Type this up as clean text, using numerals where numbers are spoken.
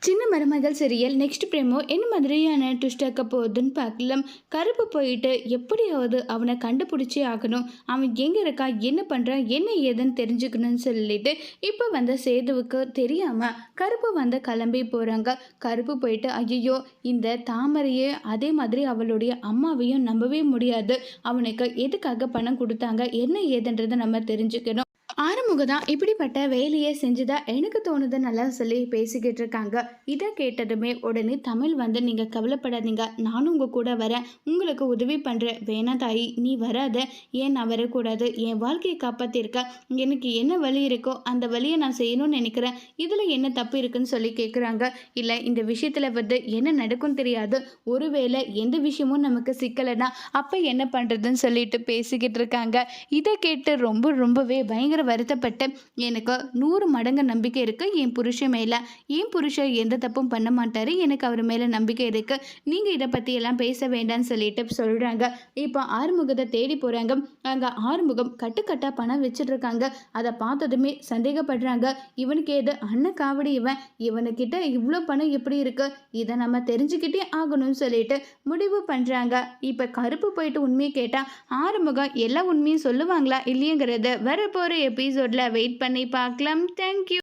சின்ன மருமகள் serial next பிரேமோ என்ன மாதிரியான ட்விஸ்ட் ஆக்க போகுதுன்னு பார்க்கலாம். கருப்பு போயிட்டு எப்படியாவது அவனை கண்டுபிடிச்சே ஆகணும். அவன் எங்கே இருக்கா, என்ன பண்ணுறான், என்ன ஏதுன்னு தெரிஞ்சுக்கணும்னு சொல்லிட்டு இப்போ வந்த சேதுவுக்கு தெரியாமல் கருப்பு வந்து கிளம்பி போகிறாங்க. கருப்பு போயிட்டு ஐயோ இந்த தாமரையே அதே மாதிரி அவளுடைய அம்மாவையும் நம்பவே முடியாது. அவனுக்கு எதுக்காக பணம் கொடுத்தாங்க, என்ன ஏதுன்றதை நம்ம தெரிஞ்சுக்கணும். ஆறுமுகம் தான் இப்படிப்பட்ட வேலையை செஞ்சுதான் எனக்கு தோணுது நல்லா சொல்லி பேசிக்கிட்டு இருக்காங்க. இதை கேட்டதுமே உடனே தமிழ் வந்து நீங்கள் கவலைப்படாதீங்க, நானும் உங்கள் கூட வரேன், உங்களுக்கு உதவி பண்ணுறேன். வேணா தாயி நீ வராத, ஏன் நான் வரக்கூடாது, என் வாழ்க்கையை காப்பாற்றிருக்க, எனக்கு என்ன வழி இருக்கோ அந்த வழியை நான் செய்யணும்னு நினைக்கிறேன், இதில் என்ன தப்பு இருக்குன்னு சொல்லி கேட்குறாங்க. இல்லை இந்த விஷயத்தில் வந்து என்ன நடக்கும் தெரியாது, ஒருவேளை எந்த விஷயமும் நமக்கு சிக்கலைன்னா அப்போ என்ன பண்ணுறதுன்னு சொல்லிட்டு பேசிக்கிட்டு இருக்காங்க. இதை கேட்டு ரொம்பவே பயங்கர வருத்தப்பட்டு எனக்கு 100 மடங்கு நம்பிக்கை இருக்குது என் புருஷன் மேலே. என் புருஷன் எந்த தப்பும் பண்ண மாட்டார், எனக்கு அவர் மேலே நம்பிக்கை இருக்குது, நீங்கள் இதை பற்றியெல்லாம் பேச வேண்டாம்னு சொல்லிட்டு சொல்கிறாங்க. இப்போ ஆறுமுகத்தை தேடி போகிறாங்க. அங்கே ஆறுமுகம் கட்டுக்கட்டாக பணம் வச்சிட்ருக்காங்க. அதை பார்த்ததுமே சந்தேகப்படுறாங்க. இவனுக்கு ஏது அண்ணன் காவடி, இவனுக்கிட்ட இவ்வளோ பணம் எப்படி இருக்குது, இதை நம்ம தெரிஞ்சுக்கிட்டே ஆகணும்னு சொல்லிட்டு முடிவு பண்ணுறாங்க. இப்போ கருப்பு போயிட்டு உண்மையை கேட்டால் ஆறுமுகம் எல்லா உண்மையும் சொல்லுவாங்களா இல்லையங்கிறத வரப்போகிற எபிசோடில் வெயிட் பண்ணி பார்க்கலாம். தேங்க்யூ.